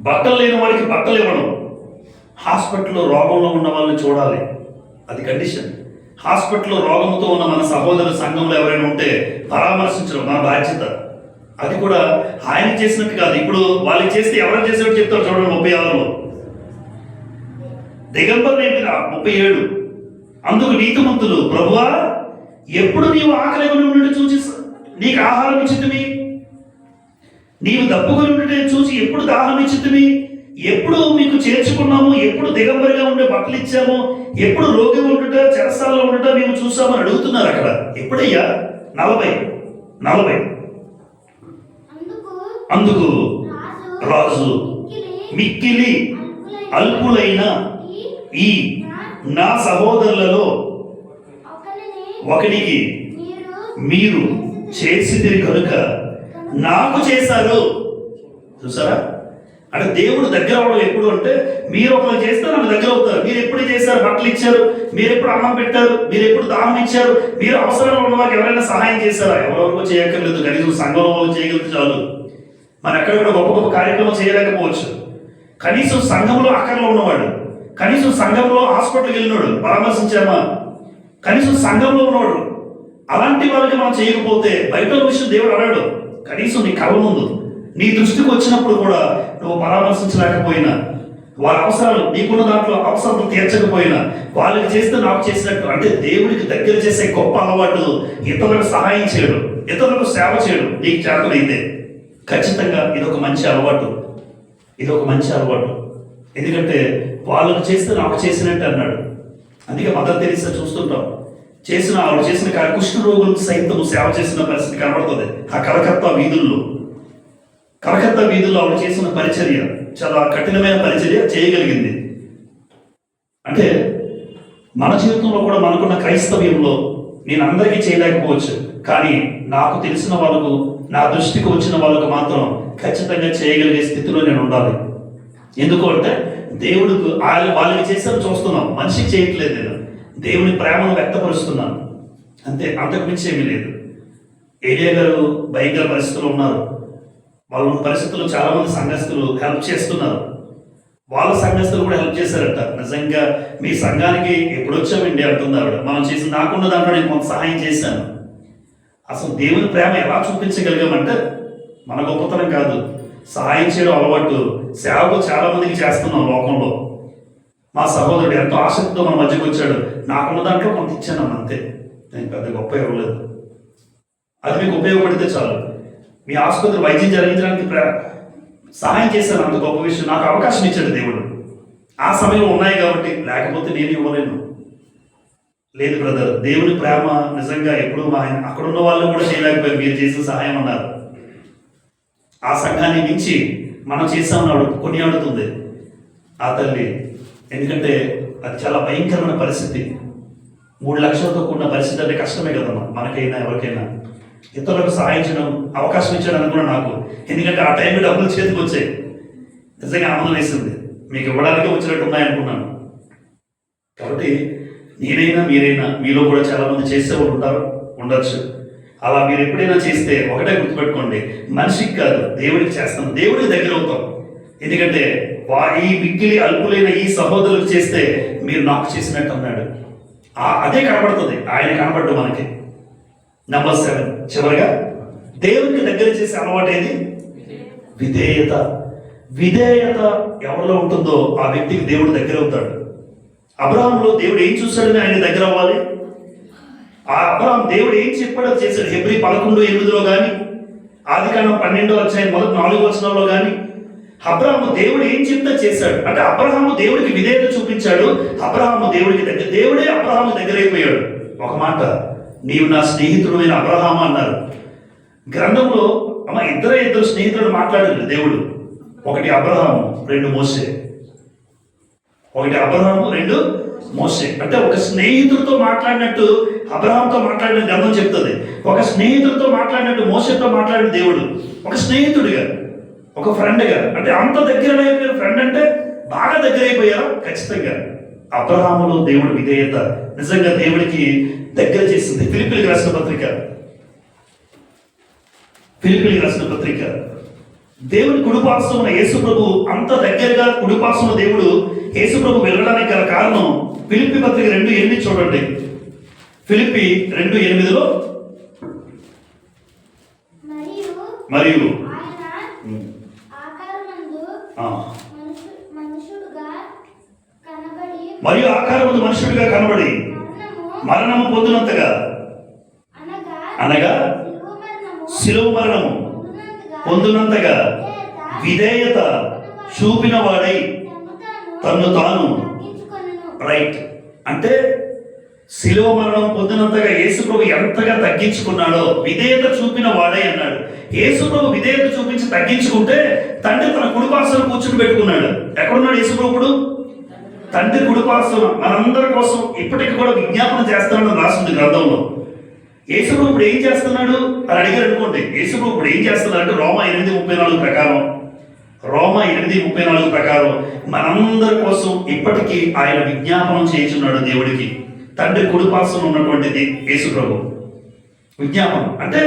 బట్టలు లేని వాడికి బట్టలు ఇవ్వడం. హాస్పిటల్లో రోగంలో ఉన్న వాళ్ళని చూడాలి, అది కండిషన్. హాస్పిటల్లో రోగంతో ఉన్న మన సహోదరు సంఘంలో ఎవరైనా ఉంటే పరామర్శించడం మన బాధ్యత. అది కూడా ఆయన చేసినట్టు కాదు. ఇప్పుడు వాళ్ళకి చేస్తే ఎవరైనా చేసినట్టు చెప్తారు చూడండి 36లో. దిగంబర్ ఏంటి 37. అందుకు నీతిమంతులు, ప్రభువా ఎప్పుడు నీవు ఆకలి ఉండి చూసి నీకు ఆహారం ఇచ్చితివి, నీవు దప్పుకొని ఉండే చూసి ఎప్పుడు దాహం ఇచ్చితివి, ఎప్పుడు మీకు చేర్చుకున్నాము, ఎప్పుడు దిగంబరిగా ఉండే బట్టలు ఇచ్చాము, ఎప్పుడు రోగి ఉండుట చెరసాలలో ఉండుట మేము చూసామని అడుగుతున్నారు. అక్కడ ఎప్పుడయ్యా? 40. అందుకు రాజు మిక్కిలి అల్పులైన ఈ నా సహోదరులలో ఒకనికి మీరు చేసిదిరి కనుక నాకు చేశారు. చూసారా? అంటే దేవుడు దగ్గర అవడం ఎప్పుడు అంటే, మీరు ఒకరు చేస్తే నాకు దగ్గర అవుతారు. మీరు ఎప్పుడు చేశారు? బట్టలు ఇచ్చారు, మీరు ఎప్పుడు అన్నం పెట్టారు, మీరు ఎప్పుడు దాహం ఇచ్చారు, మీరు అవసరంలో ఉన్న వారికి ఎవరైనా సహాయం చేశారా? ఎవరెవరికో చేయక్కర్లేదు, కనీసం సంఘంలో వాళ్ళు చేయగలిగితే చాలు. మనం ఎక్కడెక్కడ గొప్ప గొప్ప కార్యక్రమం చేయలేకపోవచ్చు. కనీసం సంఘంలో అక్కర్లో ఉన్నవాడు, కనీసం సంఘంలో హాస్పిటల్కి వెళ్ళినాడు పరామర్శించామా, కనీసం సంఘంలో ఉన్నవాడు, అలాంటి వాళ్ళకి మనం చేయకపోతే బయట విషయం దేవుడు అన్నాడు. కనీసం నీ కళ్ళ ముందు నీ దృష్టికి వచ్చినప్పుడు కూడా నువ్వు పరామర్శించలేకపోయినా, వాళ్ళ అవసరాలు నీకున్న దాంట్లో అవసరాలు తీర్చకపోయినా, వాళ్ళకి చేస్తే నాకు చేసినట్టు. అంటే దేవుడికి దగ్గర చేసే గొప్ప అలవాటు ఇతరులకు సహాయం చేయడం, ఇతరులకు సేవ చేయడం నీకు చేతనైతే ఖచ్చితంగా ఇదొక మంచి అలవాటు. ఎందుకంటే వాళ్ళకు చేస్తే నాకు చేసినట్టు అన్నాడు. అందుకే మదర్ తెరీసా చూస్తుంటాం, ఆవిడ చేసిన కుష్ఠ రోగులకు సైతం సేవ చేసిన పరిస్థితి కనబడుతుంది. ఆ కలకత్తా వీధుల్లో ఆవిడ చేసిన పరిచర్య చాలా కఠినమైన పరిచర్య చేయగలిగింది. అంటే మన జీవితంలో కూడా మనకున్న క్రైస్తవ్యంలో నేను అందరికీ చేయలేకపోవచ్చు, కానీ నాకు తెలిసిన వాళ్ళకు, నా దృష్టికి వచ్చిన వాళ్ళకు మాత్రం ఖచ్చితంగా చేయగలిగే స్థితిలో నేను ఉండాలి. ఎందుకు అంటే దేవుడికి వాళ్ళకి చేశాను చూస్తున్నాం, మనిషికి చేయట్లేదు. నేను దేవుని ప్రేమను వ్యక్తపరుస్తున్నాను అంతే, అంతకు మించి ఏమీ లేదు. ఏలియా గారు భయంకర పరిస్థితులు ఉన్నారు. వాళ్ళ పరిస్థితుల్లో చాలా మంది సంఘస్థులు హెల్ప్ చేస్తున్నారు. వాళ్ళ సంఘస్థులు కూడా హెల్ప్ చేశారట. నిజంగా మీ సంఘానికి ఎప్పుడు వచ్చామండి అంటున్నారు. మనం చేసిన నాకున్న దాంట్లో నేను కొంత సహాయం చేశాను. అసలు దేవుని ప్రేమ ఎలా చూపించగలిగామంటే మన గొప్పతనం కాదు, సహాయం చేయడం అలవాటు. సేవకు చాలా మందికి చేస్తున్నాం లోకంలో. మా సహోదరుడు ఎంతో ఆసక్తితో మన మధ్యకి వచ్చాడు, నాకున్న దాంట్లో కొంత ఇచ్చాను అంతే, నేను పెద్ద గొప్ప ఇవ్వలేదు. అది మీకు ఉపయోగపడితే చాలు. మీ ఆసుపత్రి వైద్యం జరిగించడానికి సహాయం చేశాను, అంత గొప్ప విషయం. నాకు అవకాశం ఇచ్చాడు దేవుడు. ఆ సమయంలో ఉన్నాయి కాబట్టి, లేకపోతే నేను ఇవ్వలేను. లేదు బ్రదర్, దేవుని ప్రేమ నిజంగా ఎప్పుడు అక్కడ ఉన్న వాళ్ళు కూడా చేయలేకపోయారు, మీరు చేసిన సహాయం అన్నారు. ఆ సంఘాన్ని మించి మనం చేసామని కొనియాడుతుంది ఆ తల్లి. ఎందుకంటే అది చాలా భయంకరమైన పరిస్థితి. 3 లక్షలతో కూడిన పరిస్థితి అంటే కష్టమే కదమ్మా మనకైనా ఎవరికైనా. ఇతరులకు సహాయం చేయడం అవకాశం ఇచ్చాడు అనుకున్నా నాకు. ఎందుకంటే ఆ టైంలో డబ్బులు చేతికి వచ్చాయి. నిజంగా ఆనందం వేసింది. మీకు ఇవ్వడానికే వచ్చినట్టు ఉన్నాయనుకున్నాను. కాబట్టి నేనైనా మీరైనా, మీలో కూడా చాలా మంది చేసేవాళ్ళు ఉండొచ్చు. అలా మీరు ఎప్పుడైనా చేస్తే ఒకటే గుర్తుపెట్టుకోండి, మనిషికి కాదు దేవుడికి చేస్తాం, దేవుడికి దగ్గర అవుతాం. ఎందుకంటే ఈ మిక్కిలి అల్పులైన ఈ సహోదరులకు చేస్తే మీరు నాకు చేసినట్టు అన్నాడు. అదే కనబడుతుంది, ఆయన కనబడ్డు మనకి. నెంబర్ 7 చివరిగా దేవునికి దగ్గర చేసే అలవాటు ఏది? విధేయత ఎవరిలో ఉంటుందో ఆ వ్యక్తికి దేవుడు దగ్గర అవుతాడు. అబ్రహాంలో దేవుడు ఏం చూశాడని ఆయన దగ్గర అవ్వాలి. ఆ అబ్రహాం దేవుడు ఏం చెప్పాడో చేశాడు. హెబ్రీ 11:8 కానీ, ఆదికాండం 12:4 కానీ అబ్రహాము దేవుడు ఏం చెప్తే చేశాడు. అంటే అబ్రహాము దేవుడికి విధేయత చూపించాడు. అబ్రహాము దేవుడికి దగ్గర, దేవుడే అబ్రహాము దగ్గరైపోయాడు. ఒక మాట, నీవు నా స్నేహితుడు అయిన అబ్రహాము అన్నారు. గ్రంథంలో ఇద్దరు స్నేహితులు మాట్లాడారు దేవుడు. ఒకటి అబ్రహాము, రెండు మోసే. ఒకటి అబ్రహాము, రెండు మోసే. అంటే ఒక స్నేహితుడితో మాట్లాడినట్టు అబ్రహాంతో మాట్లాడిన గ్రంథం చెప్తుంది. ఒక స్నేహితుడితో మాట్లాడినట్టు మోసేతో మాట్లాడిన దేవుడు. ఒక స్నేహితుడిగా, ఒక ఫ్రెండ్గా. అంటే అంత దగ్గర అయిపోయారు. ఫ్రెండ్ అంటే బాగా దగ్గర అయిపోయారా? ఖచ్చితంగా. అబ్రహాములో దేవుడి విధేయత నిజంగా దేవుడికి దగ్గర చేసింది. ఫిలిప్పీలకు రాసిన పత్రిక దేవుని కుడిపార్శ్వమున యేసు ప్రభు అంత దగ్గరగా కుడిపార్శ్వమున దేవుడు యేసు ప్రభు వెళ్ళడానికి గల కారణం ఫిలిప్పీ పత్రిక 2:8 చూడండి. ఫిలిప్పీ 2:8 మరియు ఆకారమందు మనుషుడిగా కనబడి మరణము పొందినంతగా, అనగా శిలువ మరణము పొందినంతగా విధేయత చూపిన వాడై తన్ను తాను. రైట్. అంటే శిలువ మరణం పొందినంతగా యేసుప్రభు ఎంతగా తగ్గించుకున్నాడో, విధేయత చూపిన వాడై అన్నాడు. యేసుప్రభు విధేయత చూపించి తగ్గించుకుంటే తండ్రి తన కుడిపార్శ్వన కూర్చుని పెట్టుకున్నాడు. ఎక్కడున్నాడు యేసుప్రభు? ఇప్పుడు తండ్రి కుడిపార్శ్వన మనందరి కోసం ఇప్పటికి కూడా విజ్ఞాపన చేస్తున్నాడని రాసింది గ్రంథంలో. యేసుప్రభు ఇప్పుడు ఏం చేస్తున్నాడు అని అడిగారు అనుకోండి. యేసుప్రభు ఇప్పుడు ఏం చేస్తున్నాడంటే రోమా 8:34 ప్రకారం మనందరి కోసం ఇప్పటికీ ఆయన విజ్ఞాపనం చేయించున్నాడు దేవుడికి. తండ్రి కుడిపార్శ్వన ఉన్నటువంటిది యేసుప్రభు. విజ్ఞాపనం అంటే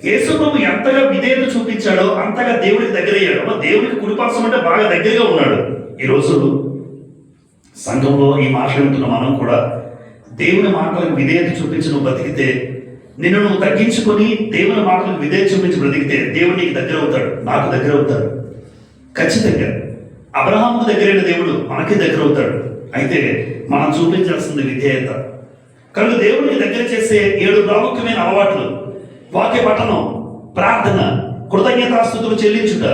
యేసుప్రభు ఎంతగా విధేయత చూపించాడో అంతగా దేవుడికి దగ్గరయ్యాడు. దేవుడికి కుడిపార్శ్వం అంటే బాగా దగ్గరగా ఉన్నాడు. ఈరోజు సంఘంలో ఈ మాటలు వింటున్న మనం కూడా దేవుని మాటలకు విధేయత చూపించి నువ్వు బతికితే, నిన్ను నువ్వు తగ్గించుకొని దేవుని మాటలకు విధేయత చూపించి బ్రతికితే దేవుడు నీకు దగ్గర అవుతాడు, నాకు దగ్గర అవుతాడు. ఖచ్చితంగా అబ్రహాముకు దగ్గరైన దేవుడు మనకి దగ్గర అవుతాడు. అయితే మనం చూపించాల్సింది విధేయత. కనుక దేవుడిని దగ్గర చేసే 7 ప్రాముఖ్యమైన అలవాట్లు: వాక్య పఠనం, ప్రార్థన, కృతజ్ఞతాస్తుతులు చెల్లించుట,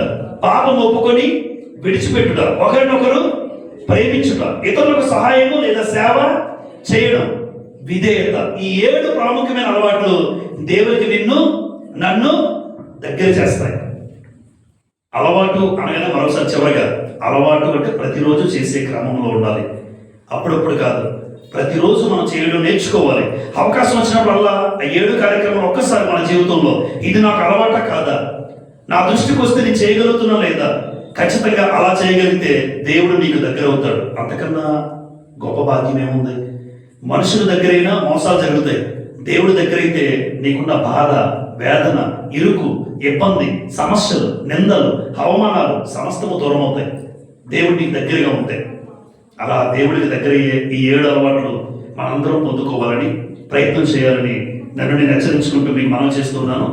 పాపం ఒప్పుకొని విడిచిపెట్టుట, ఒకరినొకరు ప్రేమించుట, ఇతరులకు సహాయము లేదా సేవ చేయడం, విధేయత. ఈ 7 ప్రాముఖ్యమైన అలవాట్లు దేవుడికి నన్ను దగ్గర చేస్తాయి. అలవాటు అనగానే మరోసారి చివరిగా, అలవాటు అంటే ప్రతిరోజు చేసే క్రమంలో ఉండాలి. అప్పుడప్పుడు కాదు, ప్రతిరోజు మనం చేయడం నేర్చుకోవాలి. అవకాశం వచ్చినప్పుడల్లా 7 కార్యక్రమాలు ఒక్కసారి మన జీవితంలో ఇది నాకు అలవాట కాదా, నా దృష్టికి వస్తే నేను చేయగలుగుతున్నా లేదా, ఖచ్చితంగా అలా చేయగలిగితే దేవుడు నీకు దగ్గర అవుతాడు. అంతకన్నా గొప్ప భాగ్యం ఏముంది? మనుషుల దగ్గరైనా మోసాలు జరుగుతాయి. దేవుడి దగ్గరైతే నీకున్న బాధ, వేదన, ఇరుకు, ఇబ్బంది, సమస్యలు, నిందలు, అవమానాలు సమస్తము దూరం అవుతాయి. దేవుడు నీకు దగ్గరగా ఉంటాయి. అలా దేవుడికి దగ్గరయ్యే ఈ 7 అలవాట్లు మనందరం పొందుకోవాలని ప్రయత్నం చేయాలని నన్ను నేను హెచ్చరించుకుంటూ మీకు మనం చేస్తున్నాను.